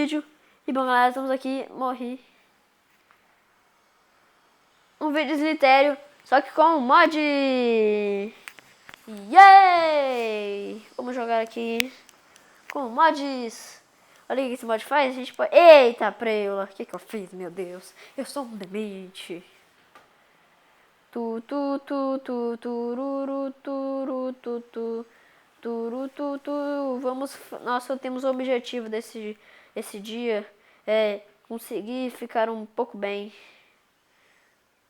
vídeo. E bom, galera, estamos aqui. Morri. Um vídeo de cemitério, só que com mod. Yay! Vamos jogar aqui com mods. Olha o que esse mod faz. A gente pode... Eita, preula. O que eu fiz, meu Deus? Eu sou um demente. Vamos, nós temos o objetivo esse dia é conseguir ficar um pouco bem.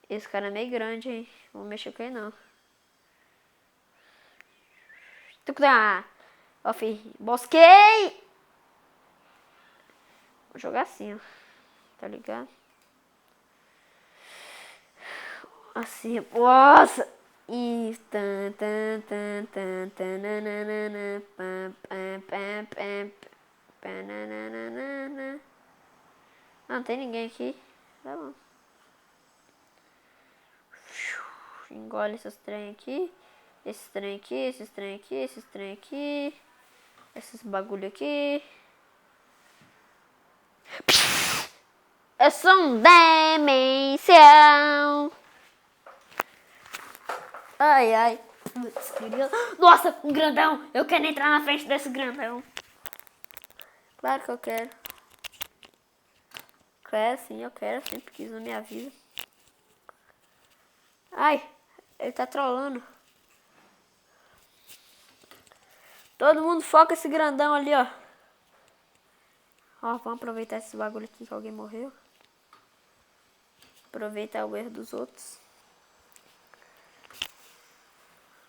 Esse cara é meio grande, hein? Não vou mexer com ele não. Ó, filho, bosquei! Vou jogar assim, ó. Tá ligado? Assim, nossa! E não tem ninguém aqui. Tá bom. Engole esses trem aqui. Esse trem aqui, esses trem aqui, esses trem aqui. Esses bagulho aqui. Eu sou um demencial. Ai, ai. Nossa, um grandão. Eu quero entrar na frente desse grandão. Claro que eu quero. Quero sim, eu quero. Eu sempre quis na minha vida. Ai, ele tá trolando. Todo mundo foca esse grandão ali, ó. Ó, vamos aproveitar esse bagulho aqui que alguém morreu. Aproveitar o erro dos outros.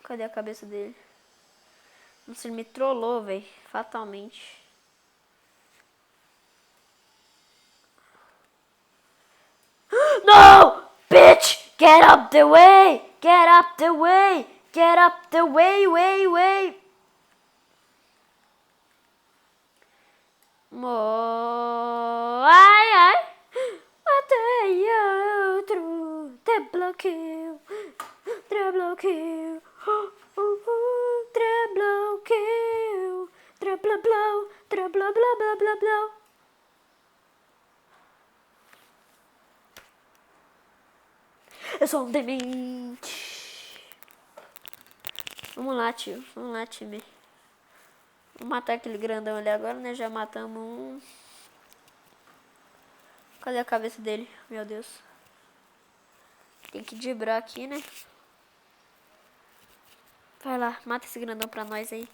Cadê a cabeça dele? Nossa, ele me trollou, velho. Fatalmente. No! Bitch! Get up the way! Get up the way! Get up the way, way! Ai, ai! Matei outro! Triple kill! Triple kill! Triple kill! Triple blow! Triple blow, blow, blow, blow! Eu sou um demente! Vamos lá, tio. Vamos lá, time. Vamos matar aquele grandão ali agora, né? Já matamos um. Cadê a cabeça dele? Meu Deus. Tem que dibrar aqui, né? Vai lá, mata esse grandão pra nós aí.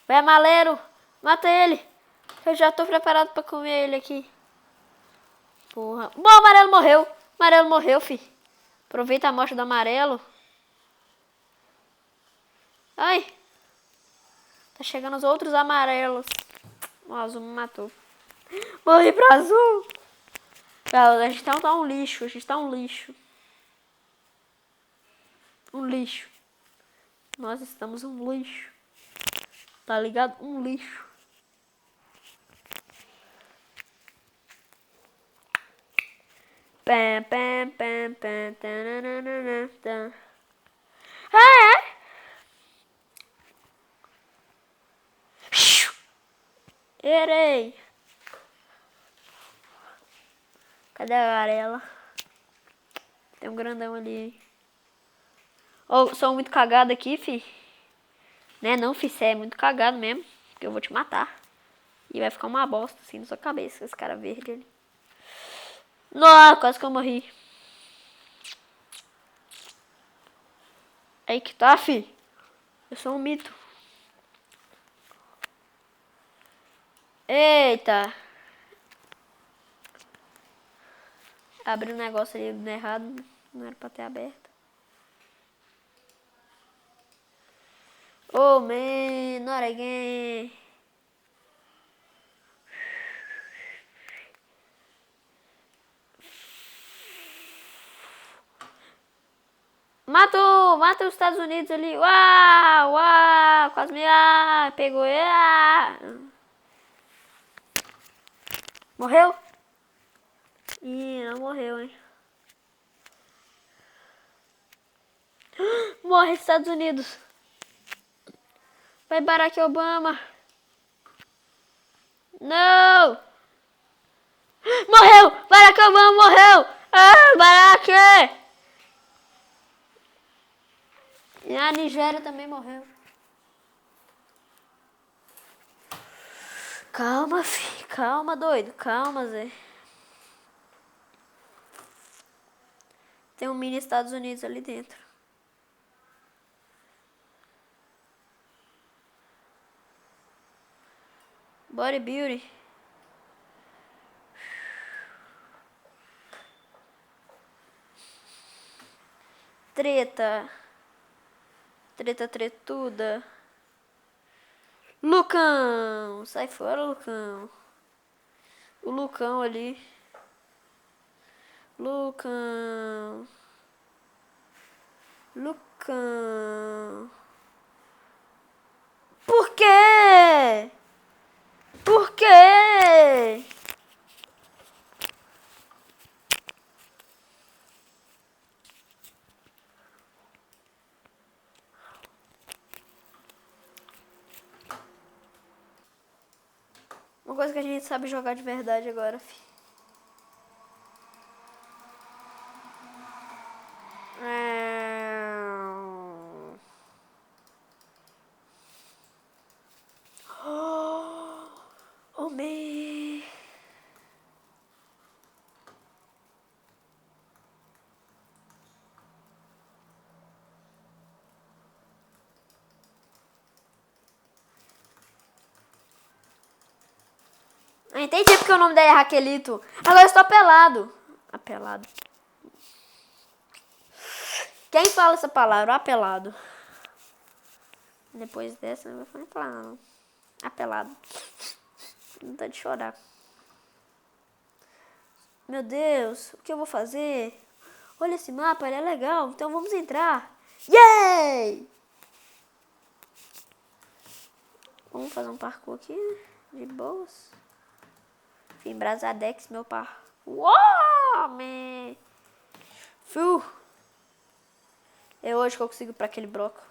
Vai, amaleiro! Mata ele! Eu já tô preparado pra comer ele aqui. Porra. Bom, o amarelo morreu. O amarelo morreu, fi. Aproveita a morte do amarelo. Ai. Tá chegando os outros amarelos. O azul me matou. Morri pro azul. A gente tá um lixo. A gente tá um lixo. Um lixo. Nós estamos um lixo. Tá ligado? Um lixo. Pam, pam, pam, pam, tananana. Ai. Errei. Cadê a amarela? Tem um grandão ali. Oh, sou muito cagado aqui, fi. Né, não, fi, cê é muito cagado mesmo. Porque eu vou te matar. E vai ficar uma bosta assim na sua cabeça, esse cara verde ali. Nossa, quase que eu morri. Aí que tá, fi. Eu sou um mito. Eita. Abri um negócio ali errado. Não era pra ter aberto. Oh, man. Not again. Mata os Estados Unidos ali. Uau, quase me pegou. Morreu? Ih, não morreu, hein. Morre, Estados Unidos. Vai, Barack Obama. Não! Ah, Baraque! E a Nigéria também morreu. Calma, fi. Calma, doido. Calma, Zé. Tem um mini Estados Unidos ali dentro. Body Beauty. Treta. Treta tretuda. Lucão! Sai fora, Lucão. O Lucão ali. Lucão. Lucão. Por quê? Por quê? Uma coisa que a gente sabe jogar de verdade agora, fi. Oh, man. Eu entendi porque o nome dele é Raquelito. Agora eu estou apelado. Apelado. Quem fala essa palavra? Apelado. Depois dessa, não vou falar não. Apelado. Não tá de chorar. Meu Deus, o que eu vou fazer? Olha esse mapa, ele é legal. Então vamos entrar. Yay! Vamos fazer um parkour aqui, de boas. Fim Brasadex, meu par. Uau, man! Fiu! É hoje que eu consigo ir pra aquele bloco.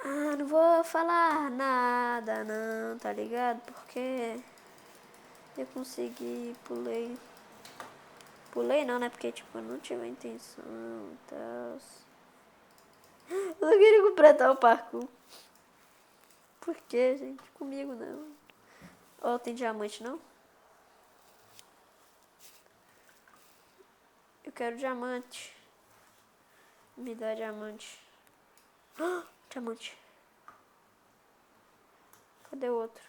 Ah, não vou falar nada não, tá ligado? Porque eu consegui, pulei. Pulei não, né? Porque tipo, eu não tive a intenção e tal. Eu não queria completar o parkour. Por que, gente? Comigo não. Oh, tem diamante não? Eu quero diamante. Me dá diamante. Ah, diamante. Cadê o outro?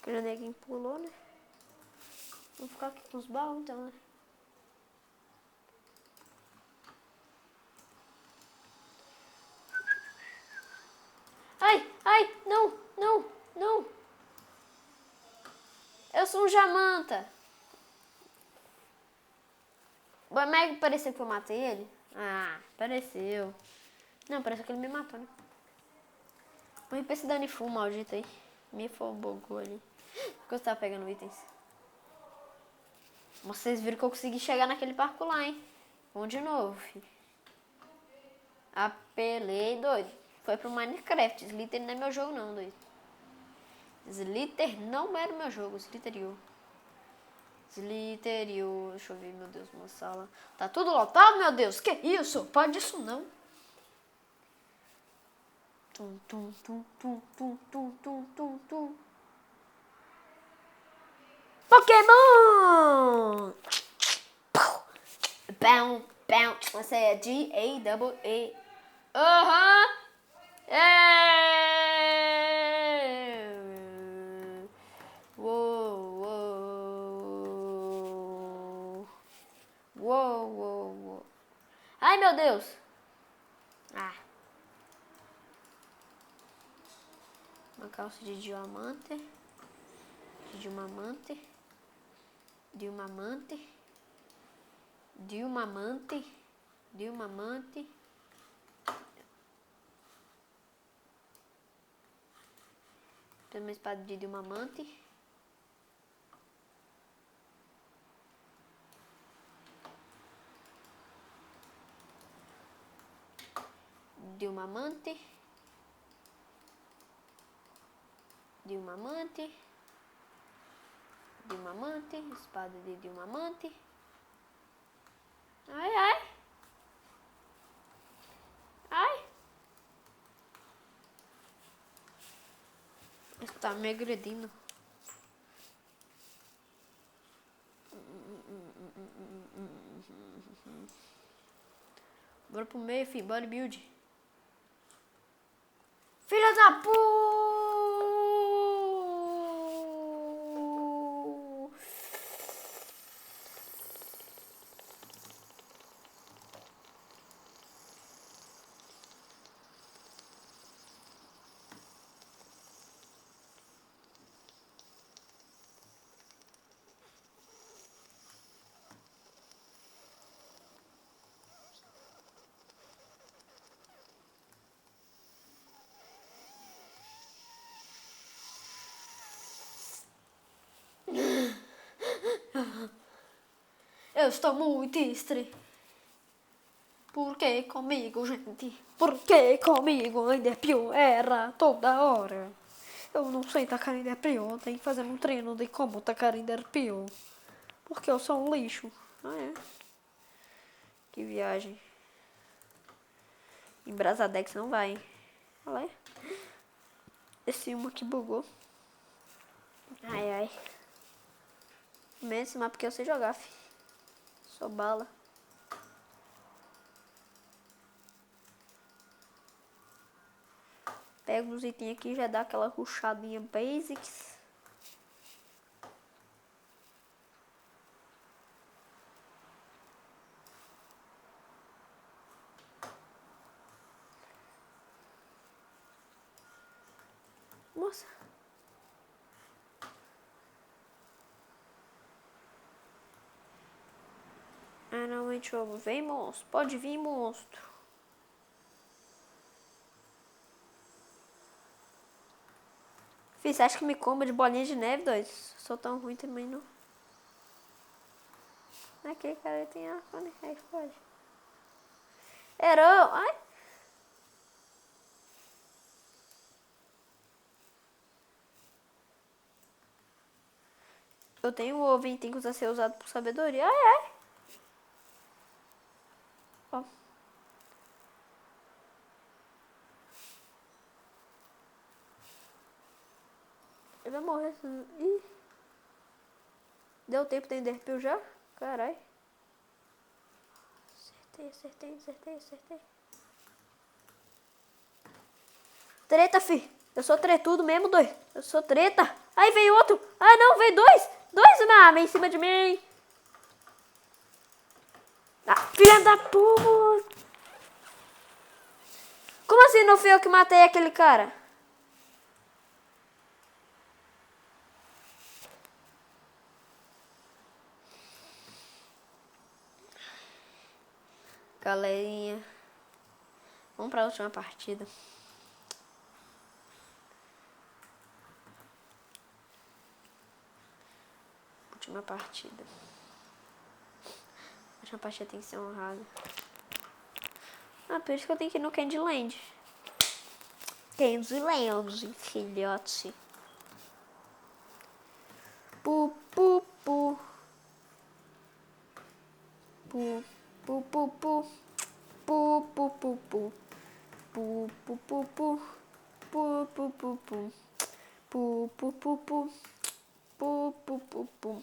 Aquele neguinho pulou, né? Vou ficar aqui com os baús então, né? Ai, ai, não, não, não. Eu sou um jamanta. Mas pareceu que eu matei ele? Ah, pareceu. Não, pareceu que ele me matou, né? Vou ir pra esse Danifu maldito aí. Me fogou ali. Porque eu tava pegando itens. Vocês viram que eu consegui chegar naquele parco lá, hein? Vamos de novo, filho. Apelei, doido. Foi pro Minecraft. Slither não é meu jogo não, doido. Slither não era o meu jogo. Slither.io. Slither.io. Deixa eu ver, meu Deus, uma sala. Tá tudo lotado, meu Deus. Que isso? Pode isso não. Tum, tum, tum, tum, tum, tum, tum, tum, tum. Pokémon! Bam, bam. Você é G-A-double-A. Aham. É. meu Deus. Ah. Uma calça de diamante. De uma amante. De uma amante. De uma amante. De uma amante. Tem uma espada de uma amante. De uma amante. De uma amante. De uma amante. Espada de uma amante. Ai, ai. Ai. Isso tá me agredindo. Bora pro meio, filho. Bora build. Filha da puta! Eu estou muito triste. Por que comigo, gente? Por que comigo? A Enderpeel erra toda hora. Eu não sei tacar Enderpeel. Tem que fazer um treino de como tacar Enderpeel. Porque eu sou um lixo. Ah, é? Que viagem. Em Brasadex não vai, hein? Olha lá. Esse uma aqui bugou. Ai, ai. Menos esse mapa porque eu sei jogar, fi. Sou bala. Pega uns itens aqui e já dá aquela rushadinha basics. Nossa. Ah, não, jogo. Vem, monstro. Pode vir, monstro. Fih, você acha que me comba de bolinha de neve, dois? Sou tão ruim também, não. Aqui, cara, tem arco, né? Aí pode. Herão! Ai! Eu tenho o ovo, tem que usar ser usado por sabedoria. Ai, ai! Ó. Ele vai morrer. Ih! Deu tempo de Enderpeel já? Carai. Acertei. Treta, fi. Eu sou tretudo mesmo, dois. Eu sou treta. Aí veio outro. Ah, não, veio dois. Dois, em cima de mim. Ah, filha da puta. Como assim não fui eu que matei aquele cara? Galerinha. Vamos pra última partida. Última partida tem que ser honrada. Ah, por isso que eu tenho que ir no Candyland. Candyland, filhote. Pu, pu, pu. Pu, pu, pu, pu. Pu, pu, pu, pu. Pu, pu, pu, pu. Pu, pu, pu, pu. Pu, pu, pu, pu. Pu, pu, pu, pu.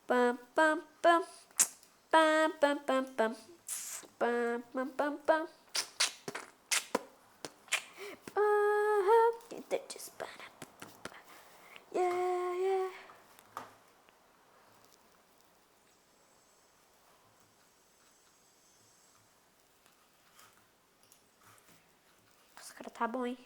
Pam, pam, pam. Pam, pam, pam, pam. Pam, pam, pam, pam. Yeah, yeah. cara tá bom, hein?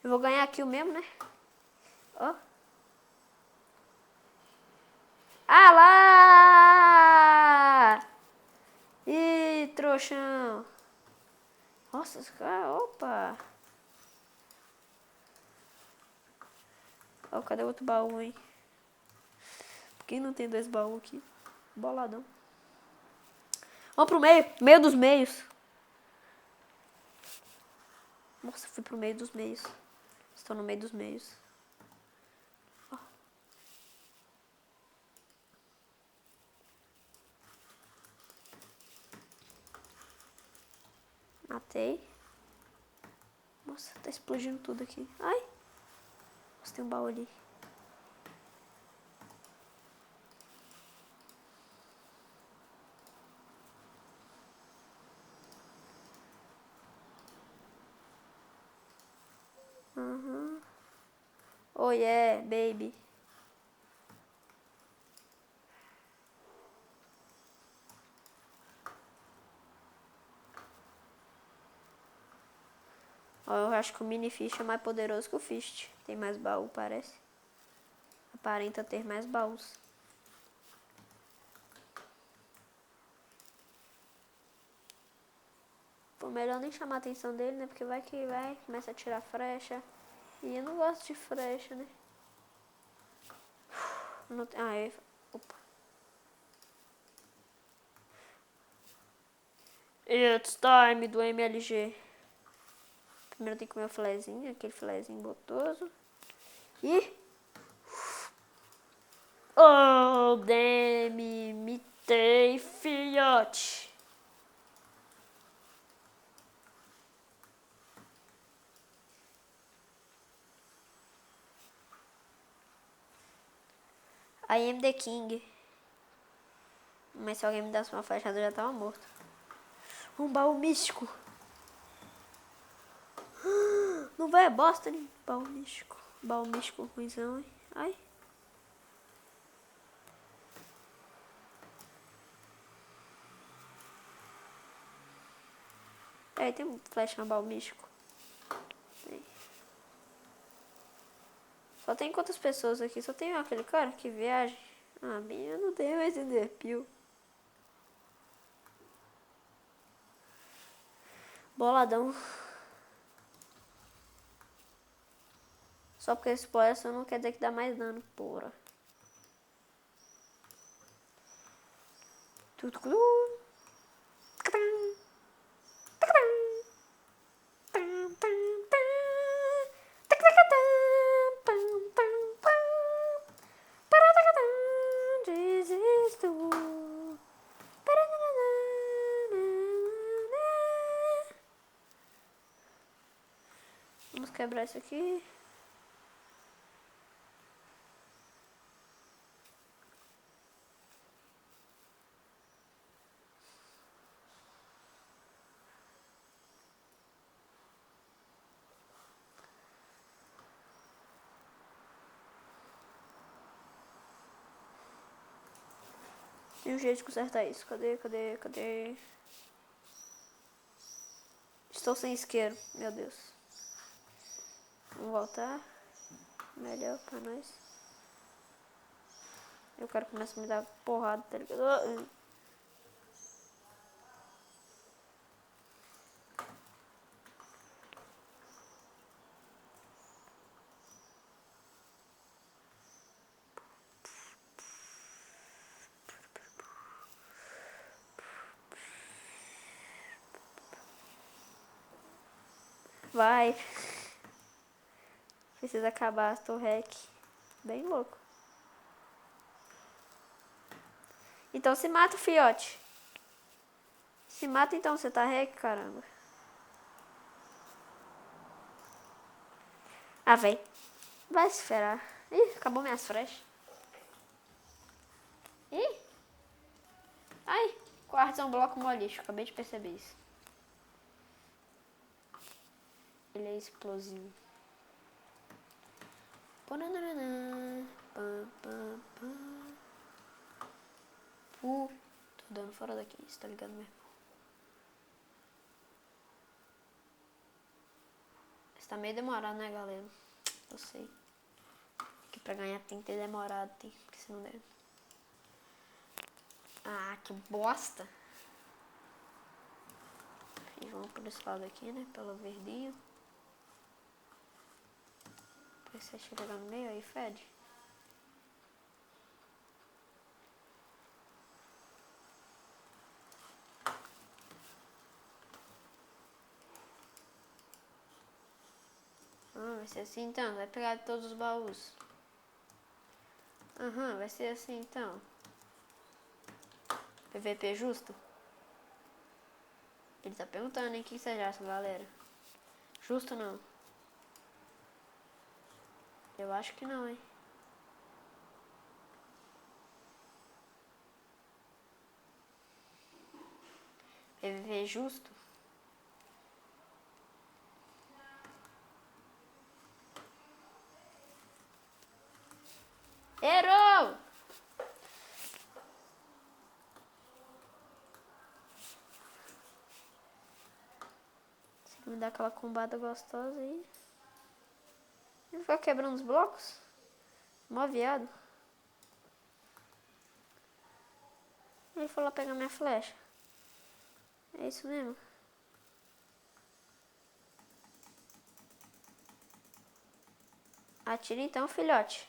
Eu vou ganhar aqui o mesmo, né? Ó. Ah lá! Ih, trouxão. Nossa, esse cara... Opa! Ó, cadê o outro baú, hein? Por que não tem 2 baús aqui? Boladão. Vamos pro meio. Meio dos meios. Nossa, fui pro meio dos meios. Estou no meio dos meios. Ó. Matei. Nossa, tá explodindo tudo aqui. Ai. Nossa, tem um baú ali. Uhum. Oh yeah, baby. Ó, eu acho que o mini fish é mais poderoso que o fist. Tem mais baú, parece. Aparenta ter mais baús. Pô, melhor nem chamar a atenção dele, né? Porque vai que vai, começa a tirar flecha. E eu não gosto de flecha, né? Não, opa. It's time do MLG. Primeiro tem que comer o filezinho, aquele filezinho gostoso. E... Oh, damn, mitei, filhote. I am the king. Mas se alguém me desse uma flechada, eu já tava morto. Um baú místico. Não vai, é bosta, né? Baú místico. Baú místico ruimzão, hein? Ai. É, tem um flecha no baú místico. Tem. Só tem quantas pessoas aqui? Só tem aquele cara que viaja. Ah, bem, eu não tenho mais enderpeel. Boladão. Só porque explode só não quer dizer que dá mais dano, porra. Tudo cru. Desisto. Vamos quebrar isso aqui. Tem um jeito de consertar isso. Cadê? Estou sem isqueiro, meu Deus. Vamos voltar. Melhor pra nós. Eu quero que comece a me dar porrada, tá ligado? Vai. Precisa acabar, estou hack. Bem louco. Então se mata, fiote. Se mata então, você tá hack, caramba. Ah, véi. Vai se ferrar. Ih, acabou minhas flechas. Ih. Ai, quartzo é um bloco mó lixo. Acabei de perceber isso. Ele é explosivo. Tô dando fora daqui, você tá ligado mesmo? Isso tá meio demorado, né, galera? Eu sei. Que pra ganhar tem que ter demorado, tem. Porque se não der... Ah, que bosta! E vamos por esse lado aqui, né? Pelo verdinho. Pra você chegar no meio aí, fede. Vai ser assim então, vai pegar todos os baús. Vai ser assim então. PVP justo? Ele tá perguntando, hein, o que você acha, galera? Justo ou não? Eu acho que não, hein. PVP justo? Errou! Você me dá aquela combada gostosa aí. Ele ficar quebrando os blocos? Mó viado. Ele foi lá pegar minha flecha. É isso mesmo. Atira então, filhote.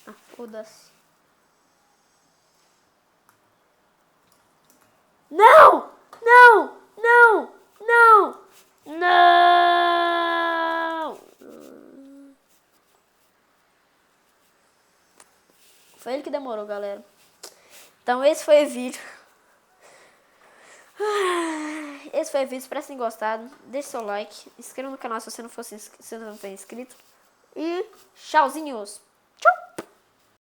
Ah, foda-se. Não! Não! Não! Não! Não! Foi ele que demorou, galera. Então esse foi o vídeo. Esse foi o vídeo, espero que tenham gostado. Deixe seu like, inscreva no canal se você não for inscrito. E tchauzinhos!